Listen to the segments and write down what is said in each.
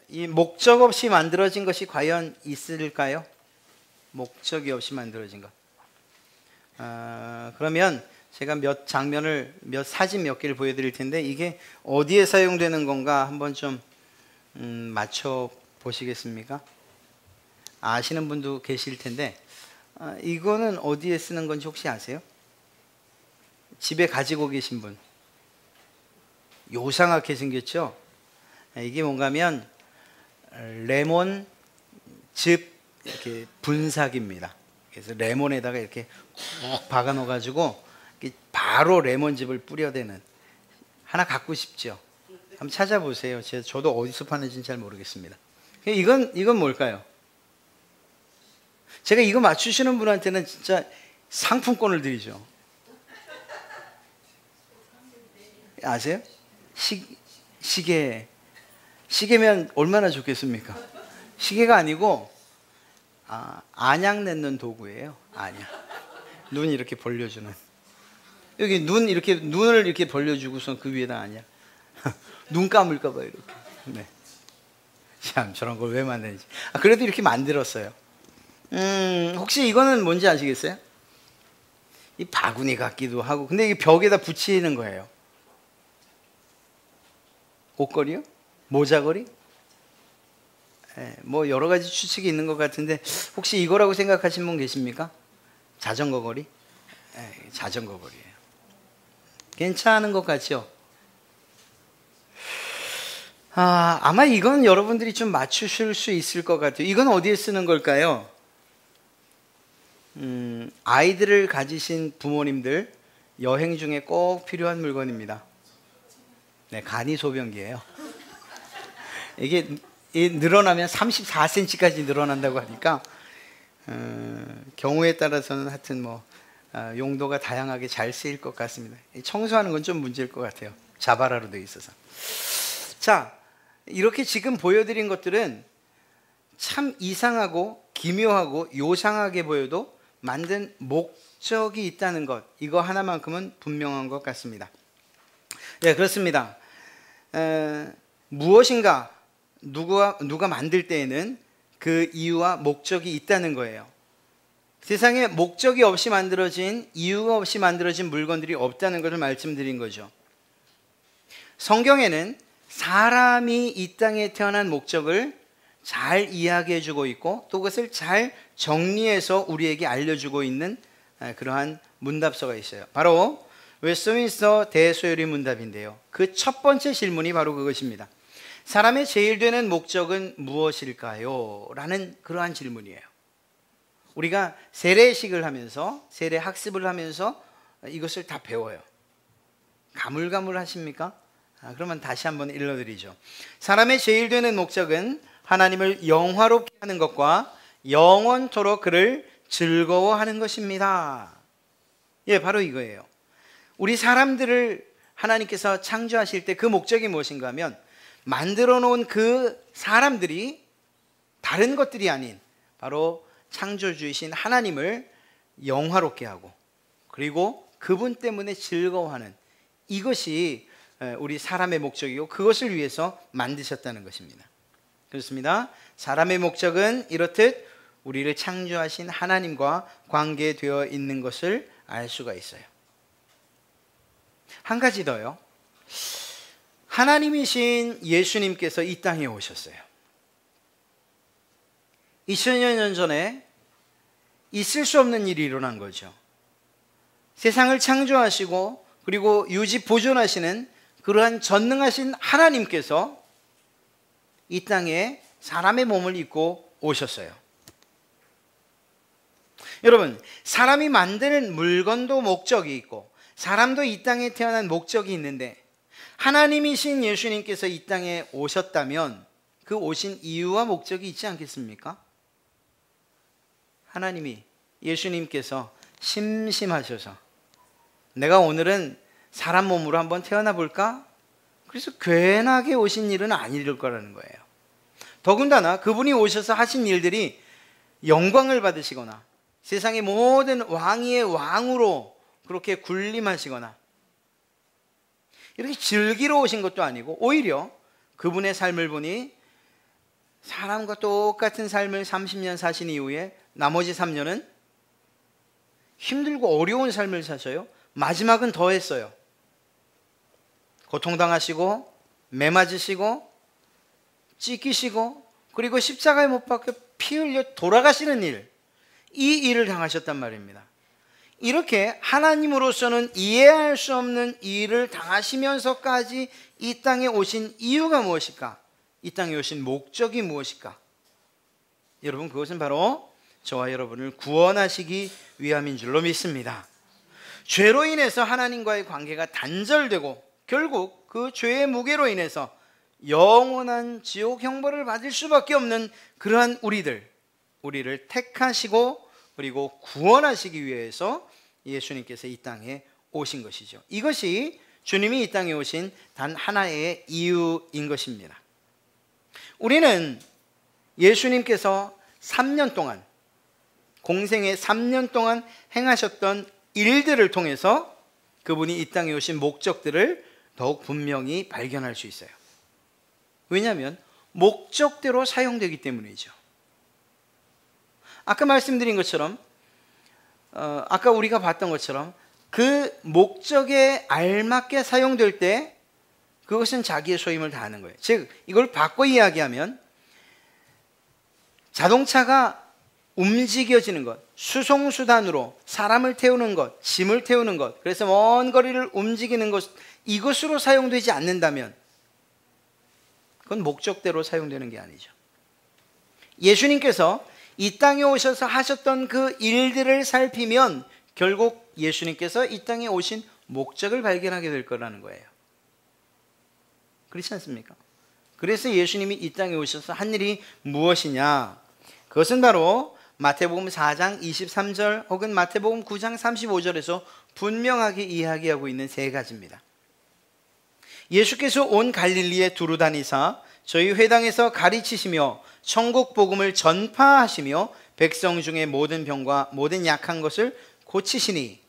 이 목적 없이 만들어진 것이 과연 있을까요? 목적이 없이 만들어진 것. 그러면 제가 몇 장면을, 사진 몇 개를 보여드릴 텐데 이게 어디에 사용되는 건가 한번 좀 맞춰 보시겠습니까? 아시는 분도 계실 텐데 이거는 어디에 쓰는 건지 혹시 아세요? 집에 가지고 계신 분. 요상하게 생겼죠? 이게 뭔가면 레몬즙 이렇게 분사기입니다. 그래서 레몬에다가 이렇게 푹 박아 넣어 가지고 바로 레몬즙을 뿌려대는. 하나 갖고 싶죠? 한번 찾아보세요. 저도 어디서 파는지는 잘 모르겠습니다. 이건 뭘까요? 제가 이거 맞추시는 분한테는 진짜 상품권을 드리죠. 아세요? 시계면 얼마나 좋겠습니까? 시계가 아니고 안약 냈는 도구예요. 안약. 눈 이렇게 벌려주는. 여기 눈을 이렇게 벌려주고선 그 위에다 안약. 눈 감을까봐 이렇게. 네. 참 저런 걸 왜 만드는지. 그래도 이렇게 만들었어요. 혹시 이거는 뭔지 아시겠어요? 이 바구니 같기도 하고. 근데 이게 벽에다 붙이는 거예요. 옷걸이요? 모자걸이? 뭐 여러 가지 추측이 있는 것 같은데 혹시 이거라고 생각하시는 분 계십니까? 자전거 거리? 자전거 거리예요. 괜찮은 것 같죠? 아마 이건 여러분들이 좀 맞추실 수 있을 것 같아요. 이건 어디에 쓰는 걸까요? 아이들을 가지신 부모님들 여행 중에 꼭 필요한 물건입니다. 네, 간이소변기예요. 이게 늘어나면 34cm까지 늘어난다고 하니까 경우에 따라서는 하여튼 용도가 다양하게 잘 쓰일 것 같습니다. 청소하는 건 좀 문제일 것 같아요. 자바라로 되어 있어서. 자, 이렇게 지금 보여드린 것들은 참 이상하고 기묘하고 요상하게 보여도 만든 목적이 있다는 것, 이거 하나만큼은 분명한 것 같습니다. 네, 그렇습니다. 무엇인가 누가 만들 때에는 그 이유와 목적이 있다는 거예요. 세상에 목적이 없이 만들어진, 이유가 없이 만들어진 물건들이 없다는 것을 말씀드린 거죠. 성경에는 사람이 이 땅에 태어난 목적을 잘 이야기해 주고 있고 또 그것을 잘 정리해서 우리에게 알려주고 있는 그러한 문답서가 있어요. 바로 웨스트민스터 대소요리 문답인데요. 그 첫 번째 질문이 바로 그것입니다. 사람의 제일 되는 목적은 무엇일까요? 라는 그러한 질문이에요. 우리가 세례식을 하면서, 세례 학습을 하면서 이것을 다 배워요. 가물가물하십니까? 그러면 다시 한번 읽어드리죠. 사람의 제일 되는 목적은 하나님을 영화롭게 하는 것과 영원토록 그를 즐거워하는 것입니다. 예, 바로 이거예요. 우리 사람들을 하나님께서 창조하실 때 그 목적이 무엇인가 하면 만들어 놓은 그 사람들이 다른 것들이 아닌 바로 창조주이신 하나님을 영화롭게 하고 그리고 그분 때문에 즐거워하는, 이것이 우리 사람의 목적이고 그것을 위해서 만드셨다는 것입니다. 그렇습니다. 사람의 목적은 이렇듯 우리를 창조하신 하나님과 관계되어 있는 것을 알 수가 있어요. 한 가지 더요. 하나님이신 예수님께서 이 땅에 오셨어요. 2000여 년 전에 있을 수 없는 일이 일어난 거죠. 세상을 창조하시고 그리고 유지 보존하시는 그러한 전능하신 하나님께서 이 땅에 사람의 몸을 입고 오셨어요. 여러분, 사람이 만드는 물건도 목적이 있고 사람도 이 땅에 태어난 목적이 있는데 하나님이신 예수님께서 이 땅에 오셨다면 그 오신 이유와 목적이 있지 않겠습니까? 하나님이, 예수님께서 심심하셔서 내가 오늘은 사람 몸으로 한번 태어나 볼까? 그래서 괜하게 오신 일은 아닐 거라는 거예요. 더군다나 그분이 오셔서 하신 일들이 영광을 받으시거나 세상의 모든 왕위의 왕으로 그렇게 군림하시거나 이렇게 즐기러 오신 것도 아니고 오히려 그분의 삶을 보니 사람과 똑같은 삶을 30년 사신 이후에 나머지 3년은 힘들고 어려운 삶을 사셔요. 마지막은 더 했어요. 고통당하시고 매 맞으시고 찢기시고 그리고 십자가에 못 박혀 피 흘려 돌아가시는 일, 이 일을 당하셨단 말입니다. 이렇게 하나님으로서는 이해할 수 없는 일을 당하시면서까지 이 땅에 오신 이유가 무엇일까? 이 땅에 오신 목적이 무엇일까? 여러분, 그것은 바로 저와 여러분을 구원하시기 위함인 줄로 믿습니다. 죄로 인해서 하나님과의 관계가 단절되고 결국 그 죄의 무게로 인해서 영원한 지옥 형벌을 받을 수밖에 없는 그러한 우리를 택하시고 그리고 구원하시기 위해서 예수님께서 이 땅에 오신 것이죠. 이것이 주님이 이 땅에 오신 단 하나의 이유인 것입니다. 우리는 예수님께서 3년 동안, 공생의 3년 동안 행하셨던 일들을 통해서 그분이 이 땅에 오신 목적들을 더욱 분명히 발견할 수 있어요. 왜냐하면 목적대로 사용되기 때문이죠. 아까 말씀드린 것처럼, 아까 우리가 봤던 것처럼 그 목적에 알맞게 사용될 때 그것은 자기의 소임을 다하는 거예요. 즉, 이걸 바꿔 이야기하면 자동차가 움직여지는 것, 수송수단으로 사람을 태우는 것, 짐을 태우는 것, 그래서 먼 거리를 움직이는 것, 이것으로 사용되지 않는다면 그건 목적대로 사용되는 게 아니죠. 예수님께서 이 땅에 오셔서 하셨던 그 일들을 살피면 결국 예수님께서 이 땅에 오신 목적을 발견하게 될 거라는 거예요. 그렇지 않습니까? 그래서 예수님이 이 땅에 오셔서 한 일이 무엇이냐? 그것은 바로 마태복음 4장 23절 혹은 마태복음 9장 35절에서 분명하게 이야기하고 있는 세 가지입니다. 예수께서 온 갈릴리에 두루 다니사 저희 회당에서 가르치시며 천국 복음을 전파하시며 백성 중에 모든 병과 모든 약한 것을 고치시니,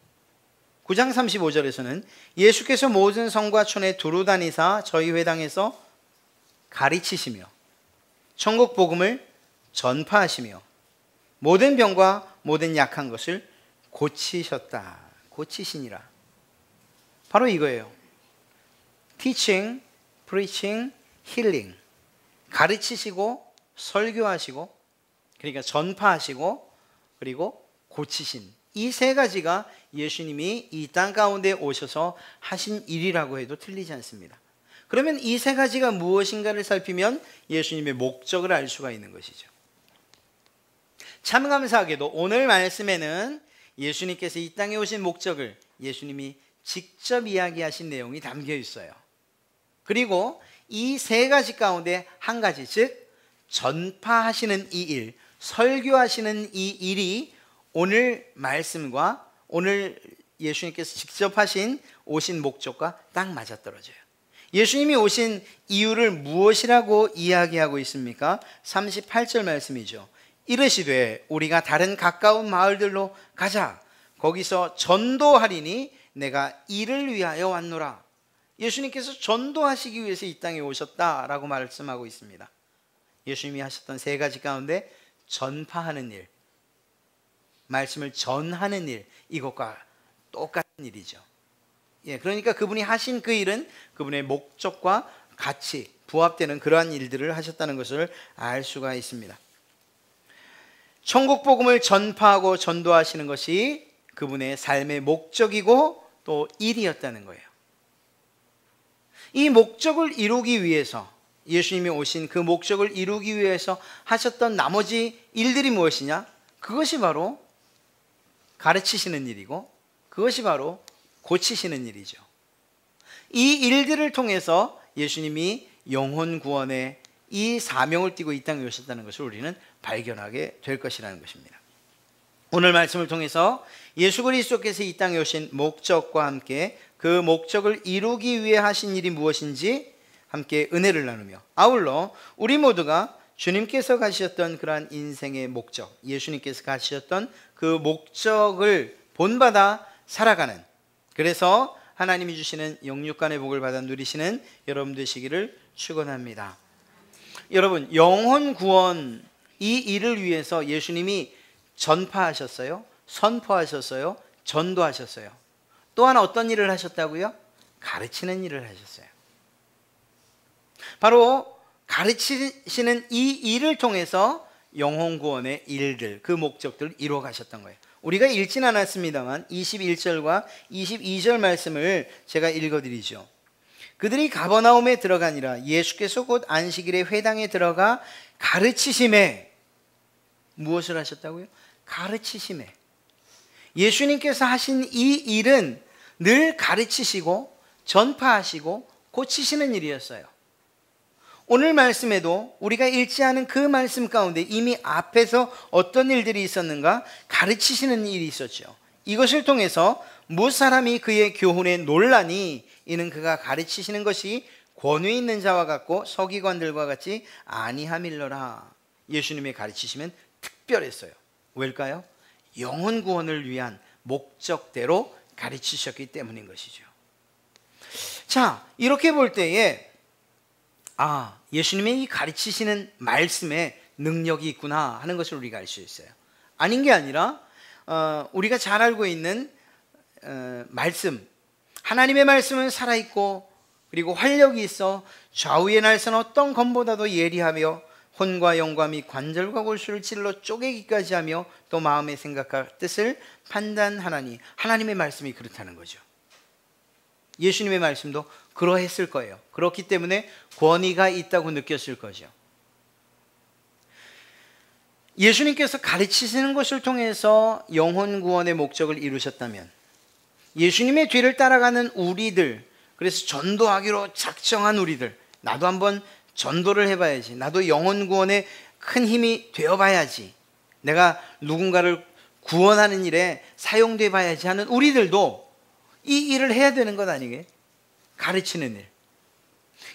9장 35절에서는 예수께서 모든 성과 촌에 두루 다니사 저희 회당에서 가르치시며 천국 복음을 전파하시며 모든 병과 모든 약한 것을 고치셨다. 고치시니라. 바로 이거예요. Teaching, Preaching, Healing. 가르치시고 설교하시고 그러니까 전파하시고 그리고 고치신, 이 세 가지가 예수님이 이 땅 가운데 오셔서 하신 일이라고 해도 틀리지 않습니다. 그러면 이 세 가지가 무엇인가를 살피면 예수님의 목적을 알 수가 있는 것이죠. 참 감사하게도 오늘 말씀에는 예수님께서 이 땅에 오신 목적을 예수님이 직접 이야기하신 내용이 담겨 있어요. 그리고 이 세 가지 가운데 한 가지, 즉 전파하시는 이 일, 설교하시는 이 일이 오늘 말씀과 오늘 예수님께서 직접 하신 오신 목적과 딱 맞아떨어져요. 예수님이 오신 이유를 무엇이라고 이야기하고 있습니까? 38절 말씀이죠. 이르시되 우리가 다른 가까운 마을들로 가자. 거기서 전도하리니 내가 이를 위하여 왔노라. 예수님께서 전도하시기 위해서 이 땅에 오셨다라고 말씀하고 있습니다. 예수님이 하셨던 세 가지 가운데 전파하는 일, 말씀을 전하는 일, 이것과 똑같은 일이죠. 그러니까 그분이 하신 그 일은 그분의 목적과 같이 부합되는 그러한 일들을 하셨다는 것을 알 수가 있습니다. 천국 복음을 전파하고 전도하시는 것이 그분의 삶의 목적이고 또 일이었다는 거예요. 이 목적을 이루기 위해서, 예수님이 오신 그 목적을 이루기 위해서 하셨던 나머지 일들이 무엇이냐? 그것이 바로 가르치시는 일이고 그것이 바로 고치시는 일이죠. 이 일들을 통해서 예수님이 영혼 구원의 이 사명을 띠고 이 땅에 오셨다는 것을 우리는 발견하게 될 것이라는 것입니다. 오늘 말씀을 통해서 예수 그리스도께서 이 땅에 오신 목적과 함께 그 목적을 이루기 위해 하신 일이 무엇인지 함께 은혜를 나누며, 아울러 우리 모두가 주님께서 가시셨던 그러한 인생의 목적, 예수님께서 가시셨던 그 목적을 본받아 살아가는, 그래서 하나님이 주시는 영육간의 복을 받아 누리시는 여러분 되시기를 축원합니다. 여러분, 영혼 구원 이 일을 위해서 예수님이 전파하셨어요, 선포하셨어요, 전도하셨어요. 또한 어떤 일을 하셨다고요? 가르치는 일을 하셨어요. 바로 가르치시는 이 일을 통해서 영혼 구원의 일들, 그 목적들을 이루어 가셨던 거예요. 우리가 읽진 않았습니다만 21절과 22절 말씀을 제가 읽어드리죠. 그들이 가버나움에 들어가니라. 예수께서 곧 안식일에 회당에 들어가 가르치심에, 무엇을 하셨다고요? 가르치심에. 예수님께서 하신 이 일은 늘 가르치시고 전파하시고 고치시는 일이었어요. 오늘 말씀에도 우리가 읽지 않은 그 말씀 가운데 이미 앞에서 어떤 일들이 있었는가? 가르치시는 일이 있었죠. 이것을 통해서 무사람이 그의 교훈에 논라니 이는 그가 가르치시는 것이 권위 있는 자와 같고 서기관들과 같이 아니함일러라. 예수님의 가르치심은 특별했어요. 왜일까요? 영혼 구원을 위한 목적대로 가르치셨기 때문인 것이죠. 자, 이렇게 볼 때에 예수님의 이 가르치시는 말씀에 능력이 있구나 하는 것을 우리가 알 수 있어요. 아닌 게 아니라 우리가 잘 알고 있는 말씀, 하나님의 말씀은 살아있고 그리고 활력이 있어 좌우의 날선 어떤 검보다도 예리하며 혼과 영과 및 관절과 골수를 찔러 쪼개기까지 하며 또 마음의 생각과 뜻을 판단하나니, 하나님의 말씀이 그렇다는 거죠. 예수님의 말씀도 그러했을 거예요. 그렇기 때문에 권위가 있다고 느꼈을 거죠. 예수님께서 가르치시는 것을 통해서 영혼 구원의 목적을 이루셨다면 예수님의 뒤를 따라가는 우리들, 그래서 전도하기로 작정한 우리들, 나도 한번 전도를 해봐야지, 나도 영혼 구원에 큰 힘이 되어봐야지, 내가 누군가를 구원하는 일에 사용돼 봐야지 하는 우리들도 이 일을 해야 되는 것 아니게요? 가르치는 일.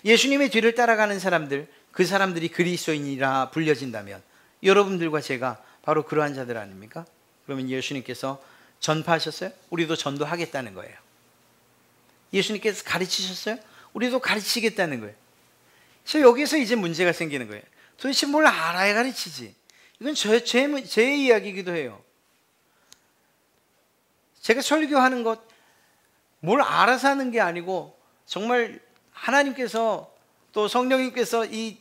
예수님의 뒤를 따라가는 사람들, 그 사람들이 그리스도인이라 불려진다면 여러분들과 제가 바로 그러한 자들 아닙니까? 그러면 예수님께서 전파하셨어요? 우리도 전도하겠다는 거예요. 예수님께서 가르치셨어요? 우리도 가르치겠다는 거예요. 그래서 여기서 이제 문제가 생기는 거예요. 도대체 뭘 알아야 가르치지? 이건 제 이야기이기도 해요. 제가 설교하는 것 뭘 알아서 하는 게 아니고 정말 하나님께서 또 성령님께서 이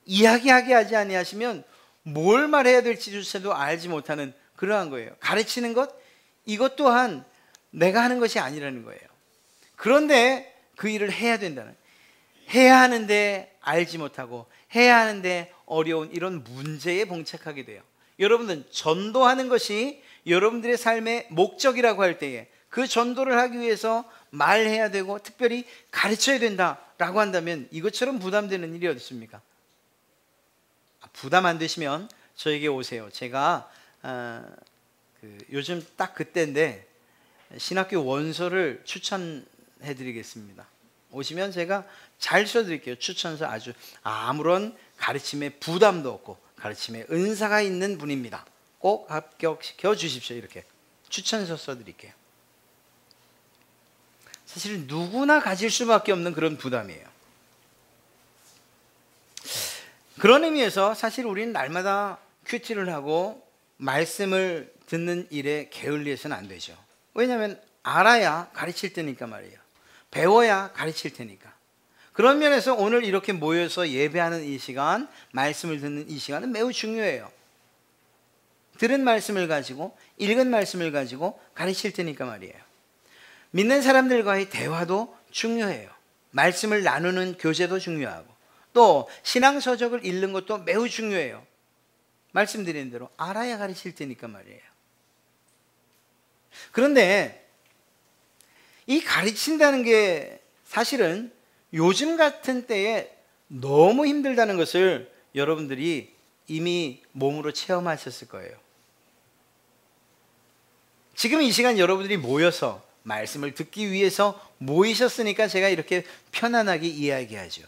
이야기하게 하지 아니하시면 뭘 말해야 될지조차도 알지 못하는 그러한 거예요. 가르치는 것, 이것 또한 내가 하는 것이 아니라는 거예요. 그런데 그 일을 해야 된다는, 해야 하는데 알지 못하고 해야 하는데 어려운 이런 문제에 봉착하게 돼요. 여러분들은 전도하는 것이 여러분들의 삶의 목적이라고 할 때에 그 전도를 하기 위해서 말해야 되고 특별히 가르쳐야 된다라고 한다면 이것처럼 부담되는 일이 어디 있습니까? 부담 안 되시면 저에게 오세요. 제가 요즘 딱 그때인데 신학교 원서를 추천해 드리겠습니다. 오시면 제가 잘 써드릴게요. 추천서. 아주 아무런 가르침에 부담도 없고 가르침에 은사가 있는 분입니다. 꼭 합격시켜 주십시오. 이렇게 추천서 써드릴게요. 사실 누구나 가질 수밖에 없는 그런 부담이에요. 그런 의미에서 사실 우리는 날마다 큐티를 하고 말씀을 듣는 일에 게을리해서는 안 되죠. 왜냐하면 알아야 가르칠 테니까 말이에요. 배워야 가르칠 테니까. 그런 면에서 오늘 이렇게 모여서 예배하는 이 시간, 말씀을 듣는 이 시간은 매우 중요해요. 들은 말씀을 가지고, 읽은 말씀을 가지고 가르칠 테니까 말이에요. 믿는 사람들과의 대화도 중요해요. 말씀을 나누는 교제도 중요하고 또 신앙서적을 읽는 것도 매우 중요해요. 말씀드린 대로 알아야 가르칠 테니까 말이에요. 그런데 이 가르친다는 게 사실은 요즘 같은 때에 너무 힘들다는 것을 여러분들이 이미 몸으로 체험하셨을 거예요. 지금 이 시간 여러분들이 모여서 말씀을 듣기 위해서 모이셨으니까 제가 이렇게 편안하게 이야기하죠.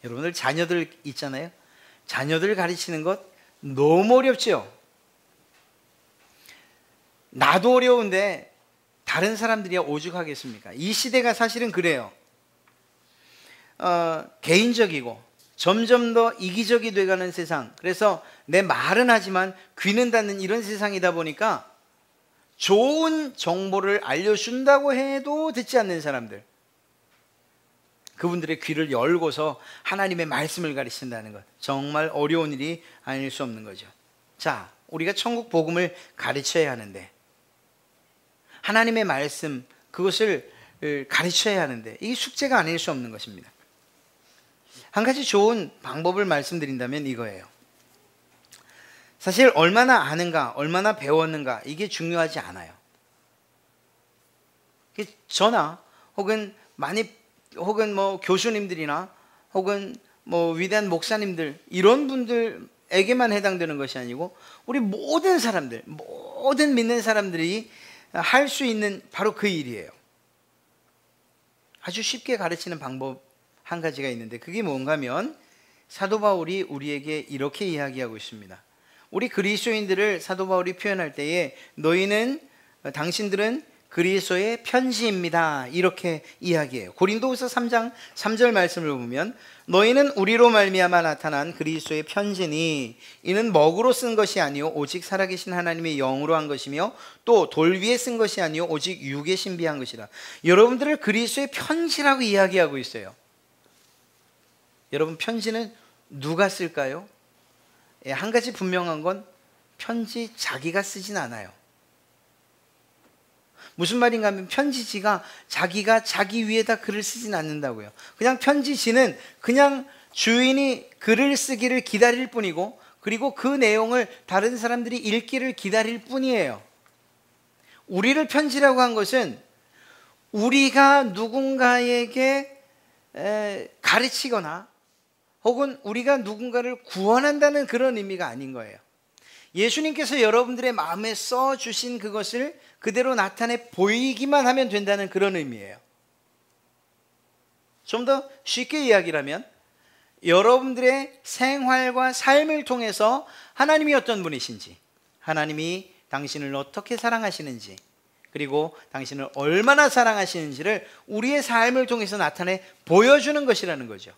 여러분들 자녀들 있잖아요. 자녀들 가르치는 것 너무 어렵죠. 나도 어려운데 다른 사람들이야 오죽하겠습니까? 이 시대가 사실은 그래요. 개인적이고 점점 더 이기적이 돼가는 세상, 그래서 내 말은 하지만 귀는 닫는 이런 세상이다 보니까 좋은 정보를 알려준다고 해도 듣지 않는 사람들, 그분들의 귀를 열고서 하나님의 말씀을 가르친다는 것, 정말 어려운 일이 아닐 수 없는 거죠. 자, 우리가 천국 복음을 가르쳐야 하는데, 하나님의 말씀, 그것을 가르쳐야 하는데 이게 숙제가 아닐 수 없는 것입니다. 한 가지 좋은 방법을 말씀드린다면 이거예요. 사실 얼마나 아는가, 얼마나 배웠는가, 이게 중요하지 않아요. 저나 혹은 뭐 교수님들이나 혹은 뭐 위대한 목사님들, 이런 분들에게만 해당되는 것이 아니고 우리 모든 사람들, 모든 믿는 사람들이 할 수 있는 바로 그 일이에요. 아주 쉽게 가르치는 방법 한 가지가 있는데, 그게 뭔가 하면 사도 바울이 우리에게 이렇게 이야기하고 있습니다. 우리 그리스도인들을 사도 바울이 표현할 때에 당신들은 그리스도의 편지입니다, 이렇게 이야기해요. 고린도후서 3장 3절 말씀을 보면, 너희는 우리로 말미암아 나타난 그리스도의 편지니 이는 먹으로 쓴 것이 아니요 오직 살아계신 하나님의 영으로 한 것이며 또 돌 위에 쓴 것이 아니요 오직 육에 신비한 것이라. 여러분들을 그리스도의 편지라고 이야기하고 있어요. 여러분, 편지는 누가 쓸까요? 한 가지 분명한 건 편지 자기가 쓰진 않아요. 무슨 말인가 하면 편지지가 자기가 자기 위에다 글을 쓰진 않는다고요. 그냥 편지지는 그냥 주인이 글을 쓰기를 기다릴 뿐이고, 그리고 그 내용을 다른 사람들이 읽기를 기다릴 뿐이에요. 우리를 편지라고 한 것은 우리가 누군가에게 가르치거나 혹은 우리가 누군가를 구원한다는 그런 의미가 아닌 거예요. 예수님께서 여러분들의 마음에 써주신 그것을 그대로 나타내 보이기만 하면 된다는 그런 의미예요. 좀 더 쉽게 이야기를 하면, 여러분들의 생활과 삶을 통해서 하나님이 어떤 분이신지, 하나님이 당신을 어떻게 사랑하시는지, 그리고 당신을 얼마나 사랑하시는지를 우리의 삶을 통해서 나타내 보여주는 것이라는 거죠.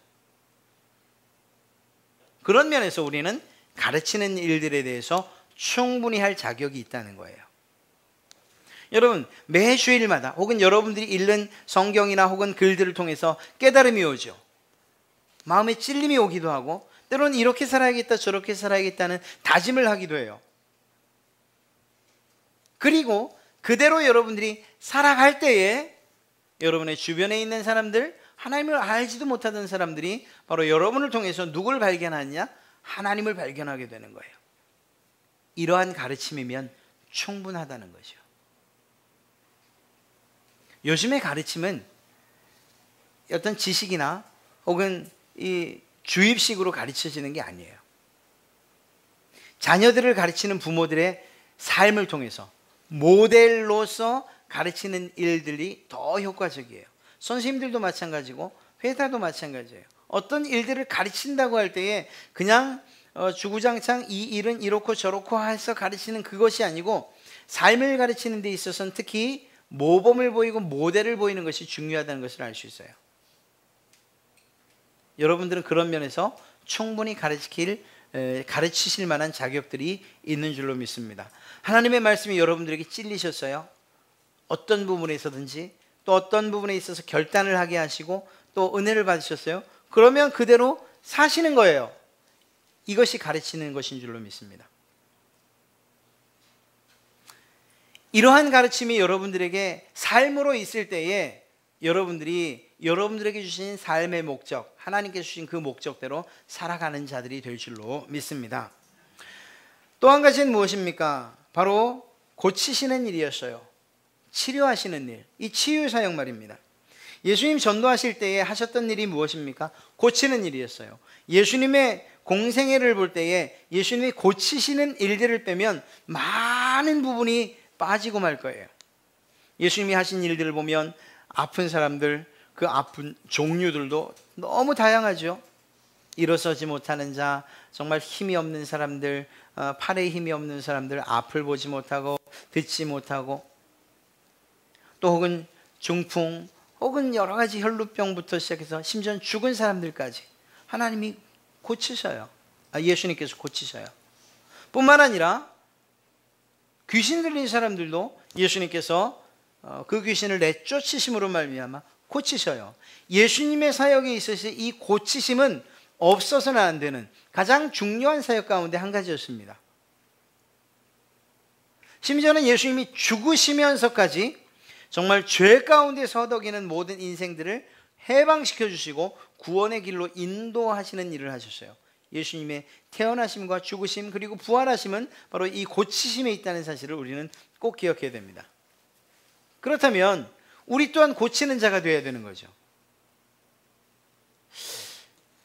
그런 면에서 우리는 가르치는 일들에 대해서 충분히 할 자격이 있다는 거예요. 여러분, 매 주일마다 혹은 여러분들이 읽는 성경이나 혹은 글들을 통해서 깨달음이 오죠. 마음에 찔림이 오기도 하고, 때로는 이렇게 살아야겠다 저렇게 살아야겠다는 다짐을 하기도 해요. 그리고 그대로 여러분들이 살아갈 때에 여러분의 주변에 있는 사람들, 하나님을 알지도 못하던 사람들이 바로 여러분을 통해서 누굴 발견하느냐? 하나님을 발견하게 되는 거예요. 이러한 가르침이면 충분하다는 거죠. 요즘의 가르침은 어떤 지식이나 혹은 이 주입식으로 가르쳐지는 게 아니에요. 자녀들을 가르치는 부모들의 삶을 통해서 모델로서 가르치는 일들이 더 효과적이에요. 선생님들도 마찬가지고 회사도 마찬가지예요. 어떤 일들을 가르친다고 할 때에 그냥 주구장창 이 일은 이렇고 저렇고 해서 가르치는 그것이 아니고, 삶을 가르치는 데 있어서는 특히 모범을 보이고 모델을 보이는 것이 중요하다는 것을 알 수 있어요. 여러분들은 그런 면에서 충분히 가르치실 만한 자격들이 있는 줄로 믿습니다. 하나님의 말씀이 여러분들에게 찔리셨어요? 어떤 부분에서든지, 또 어떤 부분에 있어서 결단을 하게 하시고 또 은혜를 받으셨어요? 그러면 그대로 사시는 거예요. 이것이 가르치는 것인 줄로 믿습니다. 이러한 가르침이 여러분들에게 삶으로 있을 때에 여러분들에게 주신 삶의 목적, 하나님께 주신 그 목적대로 살아가는 자들이 될 줄로 믿습니다. 또 한 가지는 무엇입니까? 바로 고치시는 일이었어요. 치료하시는 일, 이 치유 사역 말입니다. 예수님 전도하실 때에 하셨던 일이 무엇입니까? 고치는 일이었어요. 예수님의 공생애를 볼 때에 예수님이 고치시는 일들을 빼면 많은 부분이 빠지고 말 거예요. 예수님이 하신 일들을 보면 아픈 사람들, 그 아픈 종류들도 너무 다양하죠. 일어서지 못하는 자, 정말 힘이 없는 사람들, 팔에 힘이 없는 사람들, 앞을 보지 못하고 듣지 못하고, 또 혹은 중풍, 혹은 여러 가지 혈루병부터 시작해서 심지어 죽은 사람들까지 하나님이 고치셔요. 예수님께서 고치셔요. 뿐만 아니라 귀신 들린 사람들도 예수님께서 그 귀신을 내쫓으심으로 말미암아 고치셔요. 예수님의 사역에 있어서 이 고치심은 없어서는 안 되는 가장 중요한 사역 가운데 한 가지였습니다. 심지어는 예수님이 죽으시면서까지 정말 죄 가운데서 허덕이는 모든 인생들을 해방시켜 주시고 구원의 길로 인도하시는 일을 하셨어요. 예수님의 태어나심과 죽으심 그리고 부활하심은 바로 이 고치심에 있다는 사실을 우리는 꼭 기억해야 됩니다. 그렇다면 우리 또한 고치는 자가 되어야 되는 거죠.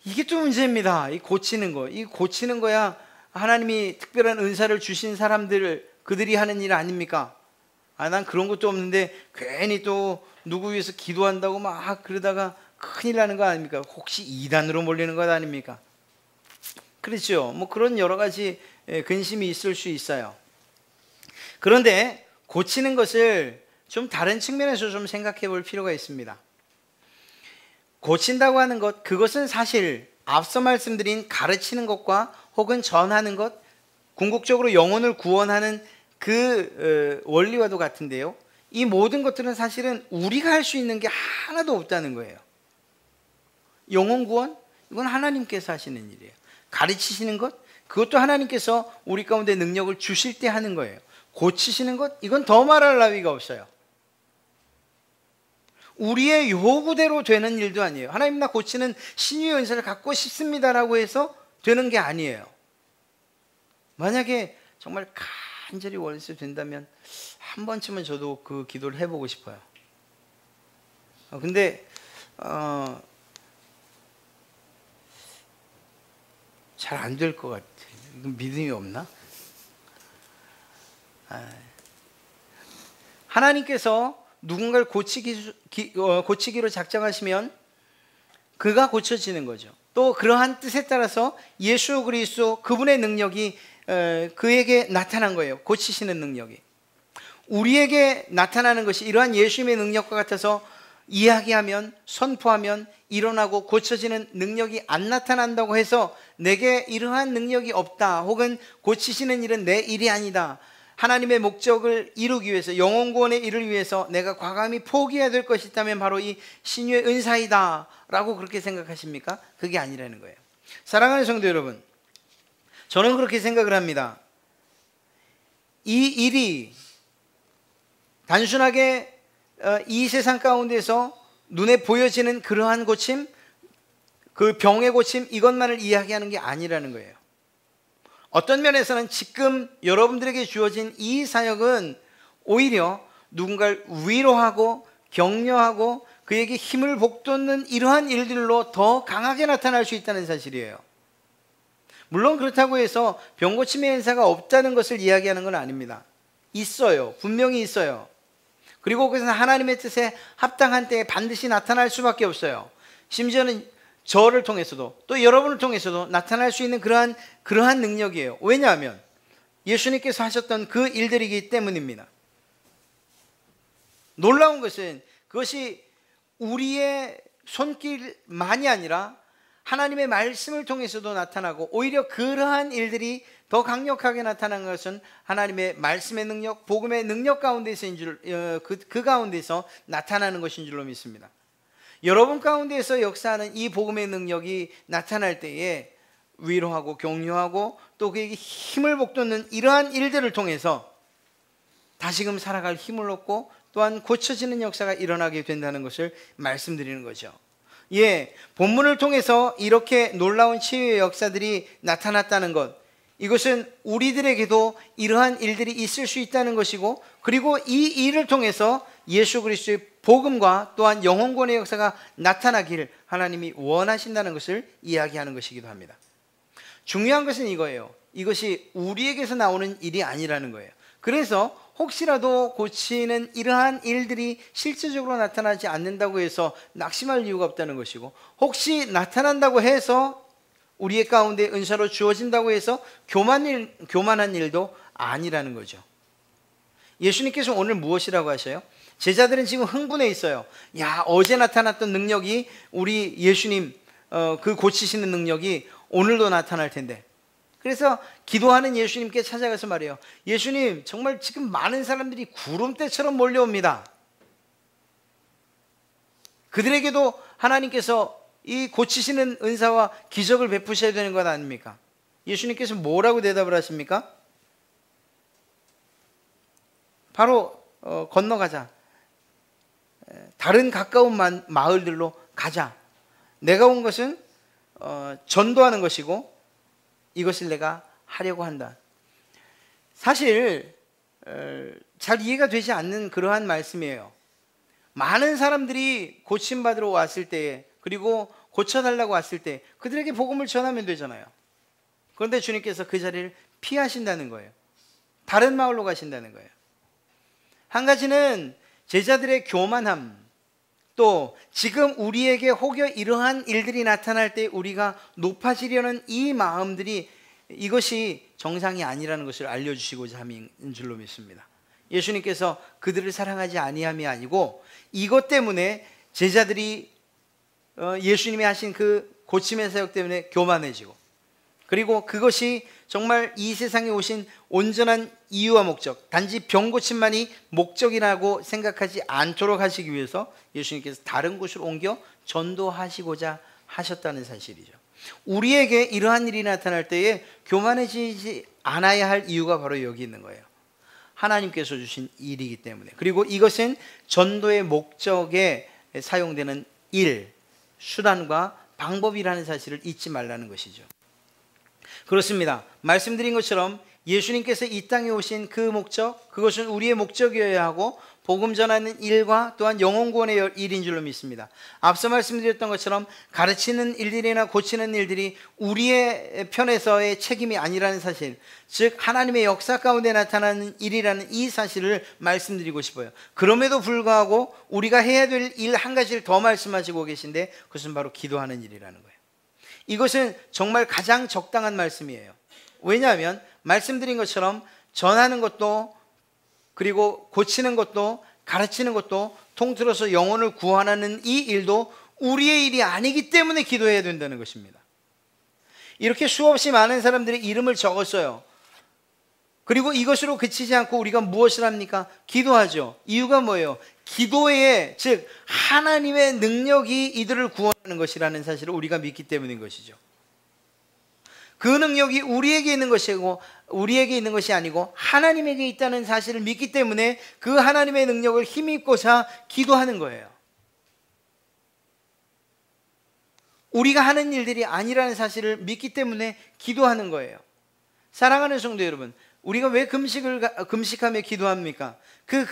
이게 또 문제입니다. 이 고치는 거. 이 고치는 거야 하나님이 특별한 은사를 주신 사람들 그들이 하는 일 아닙니까? 난 그런 것도 없는데 괜히 또 누구 위해서 기도한다고 막 그러다가 큰일 나는 거 아닙니까? 혹시 이단으로 몰리는 것 아닙니까? 그렇죠. 뭐 그런 여러 가지 근심이 있을 수 있어요. 그런데 고치는 것을 좀 다른 측면에서 좀 생각해 볼 필요가 있습니다. 고친다고 하는 것, 그것은 사실 앞서 말씀드린 가르치는 것과 혹은 전하는 것, 궁극적으로 영혼을 구원하는 그 원리와도 같은데요. 이 모든 것들은 사실은 우리가 할 수 있는 게 하나도 없다는 거예요. 영혼 구원? 이건 하나님께서 하시는 일이에요. 가르치시는 것? 그것도 하나님께서 우리 가운데 능력을 주실 때 하는 거예요. 고치시는 것? 이건 더 말할 나위가 없어요. 우리의 요구대로 되는 일도 아니에요. 하나님 나 고치는 신유의 은사를 갖고 싶습니다라고 해서 되는 게 아니에요. 만약에 정말 간절히 원해서 된다면 한 번쯤은 저도 그 기도를 해보고 싶어요. 근데 잘 안 될 것 같아요. 믿음이 없나? 하나님께서 누군가를 고치기로 작정하시면 그가 고쳐지는 거죠. 또 그러한 뜻에 따라서 예수 그리스도 그분의 능력이 그에게 나타난 거예요. 고치시는 능력이. 우리에게 나타나는 것이 이러한 예수님의 능력과 같아서 이야기하면 선포하면 일어나고 고쳐지는 능력이 안 나타난다고 해서 내게 이러한 능력이 없다 혹은 고치시는 일은 내 일이 아니다, 하나님의 목적을 이루기 위해서 영혼 구원의 일을 위해서 내가 과감히 포기해야 될 것이 있다면 바로 이 신유의 은사이다 라고 그렇게 생각하십니까? 그게 아니라는 거예요. 사랑하는 성도 여러분, 저는 그렇게 생각을 합니다. 이 일이 단순하게 이 세상 가운데서 눈에 보여지는 그러한 고침, 그 병의 고침 이것만을 이야기하는 게 아니라는 거예요. 어떤 면에서는 지금 여러분들에게 주어진 이 사역은 오히려 누군가를 위로하고 격려하고 그에게 힘을 북돋는 이러한 일들로 더 강하게 나타날 수 있다는 사실이에요. 물론 그렇다고 해서 병고침의 은사가 없다는 것을 이야기하는 건 아닙니다. 있어요. 분명히 있어요. 그리고 그것은 하나님의 뜻에 합당한 때에 반드시 나타날 수밖에 없어요. 심지어는 저를 통해서도 또 여러분을 통해서도 나타날 수 있는 그러한 능력이에요. 왜냐하면 예수님께서 하셨던 그 일들이기 때문입니다. 놀라운 것은 그것이 우리의 손길만이 아니라 하나님의 말씀을 통해서도 나타나고 오히려 그러한 일들이 더 강력하게 나타난 것은 하나님의 말씀의 능력, 복음의 능력 가운데서인 그 가운데서 나타나는 것인 줄로 믿습니다. 여러분 가운데서 역사하는 이 복음의 능력이 나타날 때에 위로하고 격려하고 또 그에게 힘을 북돋는 이러한 일들을 통해서 다시금 살아갈 힘을 얻고 또한 고쳐지는 역사가 일어나게 된다는 것을 말씀드리는 거죠. 본문을 통해서 이렇게 놀라운 치유의 역사들이 나타났다는 것, 이것은 우리들에게도 이러한 일들이 있을 수 있다는 것이고, 그리고 이 일을 통해서 예수 그리스도의 복음과 또한 영혼권의 역사가 나타나기를 하나님이 원하신다는 것을 이야기하는 것이기도 합니다. 중요한 것은 이거예요. 이것이 우리에게서 나오는 일이 아니라는 거예요. 그래서 혹시라도 고치는 이러한 일들이 실제적으로 나타나지 않는다고 해서 낙심할 이유가 없다는 것이고, 혹시 나타난다고 해서 우리의 가운데 은사로 주어진다고 해서 교만한 일도 아니라는 거죠. 예수님께서 오늘 무엇이라고 하셔요? 제자들은 지금 흥분해 있어요. 어제 나타났던 능력이 우리 예수님 그 고치시는 능력이 오늘도 나타날 텐데. 그래서 기도하는 예수님께 찾아가서 말해요. 예수님, 정말 지금 많은 사람들이 구름대처럼 몰려옵니다. 그들에게도 하나님께서 이 고치시는 은사와 기적을 베푸셔야 되는 것 아닙니까? 예수님께서 뭐라고 대답을 하십니까? 바로 건너가자. 다른 가까운 마을들로 가자. 내가 온 것은 전도하는 것이고 이것을 내가 하려고 한다. 사실 잘 이해가 되지 않는 그러한 말씀이에요. 많은 사람들이 고침받으러 왔을 때에, 그리고 고쳐달라고 왔을 때 그들에게 복음을 전하면 되잖아요. 그런데 주님께서 그 자리를 피하신다는 거예요. 다른 마을로 가신다는 거예요. 한 가지는 제자들의 교만함, 또 지금 우리에게 혹여 이러한 일들이 나타날 때 우리가 높아지려는 이 마음들이, 이것이 정상이 아니라는 것을 알려주시고자 함인 줄로 믿습니다. 예수님께서 그들을 사랑하지 아니함이 아니고 이것 때문에 제자들이 예수님이 하신 그 고침의 사역 때문에 교만해지고, 그리고 그것이 정말 이 세상에 오신 온전한 이유와 목적, 단지 병 고침만이 목적이라고 생각하지 않도록 하시기 위해서 예수님께서 다른 곳으로 옮겨 전도하시고자 하셨다는 사실이죠. 우리에게 이러한 일이 나타날 때에 교만해지지 않아야 할 이유가 바로 여기 있는 거예요. 하나님께서 주신 일이기 때문에. 그리고 이것은 전도의 목적에 사용되는 일, 수단과 방법이라는 사실을 잊지 말라는 것이죠. 그렇습니다. 말씀드린 것처럼 예수님께서 이 땅에 오신 그 목적, 그것은 우리의 목적이어야 하고 복음 전하는 일과 또한 영혼 구원의 일인 줄로 믿습니다. 앞서 말씀드렸던 것처럼 가르치는 일들이나 고치는 일들이 우리의 편에서의 책임이 아니라는 사실, 즉 하나님의 역사 가운데 나타나는 일이라는 이 사실을 말씀드리고 싶어요. 그럼에도 불구하고 우리가 해야 될 일 한 가지를 더 말씀하시고 계신데, 그것은 바로 기도하는 일이라는 거예요. 이것은 정말 가장 적당한 말씀이에요. 왜냐하면 말씀드린 것처럼 전하는 것도, 그리고 고치는 것도, 가르치는 것도, 통틀어서 영혼을 구원하는 이 일도 우리의 일이 아니기 때문에 기도해야 된다는 것입니다. 이렇게 수없이 많은 사람들이 이름을 적었어요. 그리고 이것으로 그치지 않고 우리가 무엇을 합니까? 기도하죠. 이유가 뭐예요? 기도에, 즉 하나님의 능력이 이들을 구원하는 것이라는 사실을 우리가 믿기 때문인 것이죠. 그 능력이 우리에게 있는 것이고 우리에게 있는 것이 아니고 하나님에게 있다는 사실을 믿기 때문에 그 하나님의 능력을 힘입고자 기도하는 거예요. 우리가 하는 일들이 아니라는 사실을 믿기 때문에 기도하는 거예요. 사랑하는 성도 여러분, 우리가 왜 금식하며 기도합니까? 그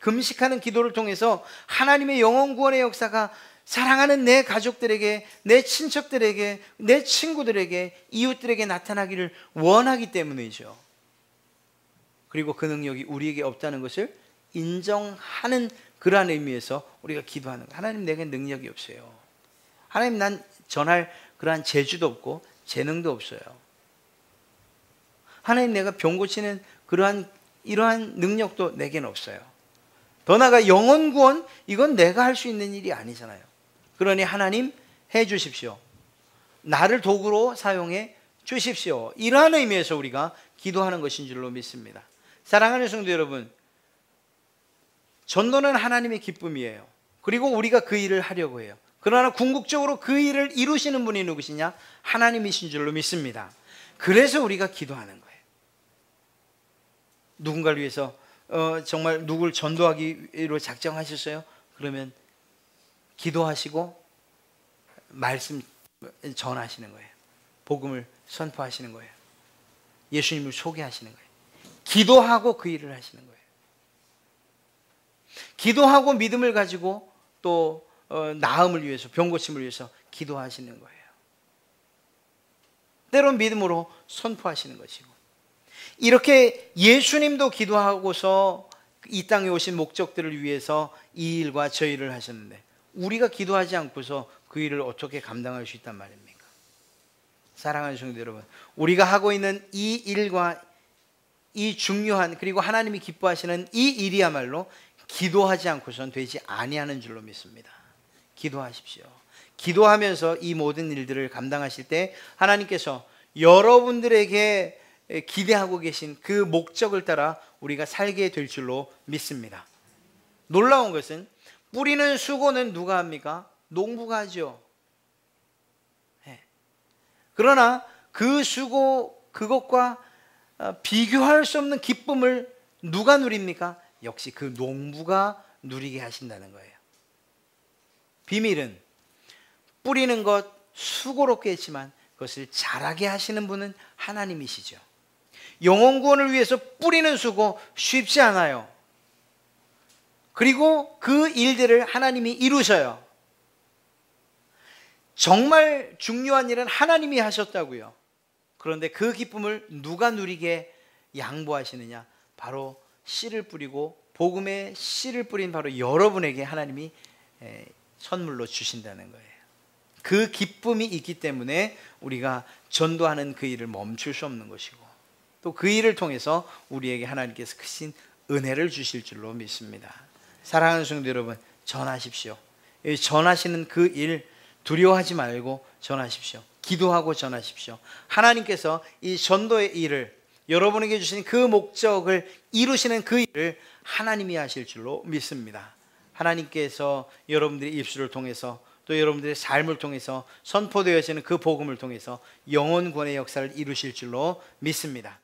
금식하는 기도를 통해서 하나님의 영혼 구원의 역사가 사랑하는 내 가족들에게, 내 친척들에게, 내 친구들에게, 이웃들에게 나타나기를 원하기 때문이죠. 그리고 그 능력이 우리에게 없다는 것을 인정하는 그러한 의미에서 우리가 기도하는 거예요. 하나님, 내게 능력이 없어요. 하나님, 난 전할 그러한 재주도 없고 재능도 없어요. 하나님, 내가 병 고치는 이러한 능력도 내게는 없어요. 더 나아가 영혼 구원, 이건 내가 할 수 있는 일이 아니잖아요. 그러니 하나님, 해 주십시오. 나를 도구로 사용해 주십시오. 이러한 의미에서 우리가 기도하는 것인 줄로 믿습니다. 사랑하는 성도 여러분, 전도는 하나님의 기쁨이에요. 그리고 우리가 그 일을 하려고 해요. 그러나 궁극적으로 그 일을 이루시는 분이 누구시냐? 하나님이신 줄로 믿습니다. 그래서 우리가 기도하는 거예요. 누군가를 위해서 정말 누구를 전도하기로 작정하셨어요? 그러면 기도하시고 말씀 전하시는 거예요. 복음을 선포하시는 거예요. 예수님을 소개하시는 거예요. 기도하고 그 일을 하시는 거예요. 기도하고 믿음을 가지고 또 나음을 위해서, 병 고침을 위해서 기도하시는 거예요. 때론 믿음으로 선포하시는 것이고, 이렇게 예수님도 기도하고서 이 땅에 오신 목적들을 위해서 이 일과 저 일을 하셨는데, 우리가 기도하지 않고서 그 일을 어떻게 감당할 수 있단 말입니까? 사랑하는 성도 여러분, 우리가 하고 있는 이 일과 이 중요한, 그리고 하나님이 기뻐하시는 이 일이야말로 기도하지 않고선 되지 아니하는 줄로 믿습니다. 기도하십시오. 기도하면서 이 모든 일들을 감당하실 때 하나님께서 여러분들에게 기대하고 계신 그 목적을 따라 우리가 살게 될 줄로 믿습니다. 놀라운 것은 뿌리는 수고는 누가 합니까? 농부가 하죠. 그러나 그 수고, 그것과 비교할 수 없는 기쁨을 누가 누립니까? 역시 그 농부가 누리게 하신다는 거예요. 비밀은 뿌리는 것 수고롭게 했지만 그것을 잘하게 하시는 분은 하나님이시죠. 영혼 구원을 위해서 뿌리는 수고 쉽지 않아요. 그리고 그 일들을 하나님이 이루셔요. 정말 중요한 일은 하나님이 하셨다고요. 그런데 그 기쁨을 누가 누리게 양보하시느냐? 바로 씨를 뿌리고 복음의 씨를 뿌린 바로 여러분에게 하나님이 선물로 주신다는 거예요. 그 기쁨이 있기 때문에 우리가 전도하는 그 일을 멈출 수 없는 것이고, 또 그 일을 통해서 우리에게 하나님께서 크신 은혜를 주실 줄로 믿습니다. 사랑하는 성도 여러분, 전하십시오. 전하시는 그 일 두려워하지 말고 전하십시오. 기도하고 전하십시오. 하나님께서 이 전도의 일을, 여러분에게 주신 그 목적을 이루시는 그 일을 하나님이 하실 줄로 믿습니다. 하나님께서 여러분들의 입술을 통해서 또 여러분들의 삶을 통해서 선포되어지는 그 복음을 통해서 영혼 구원의 역사를 이루실 줄로 믿습니다.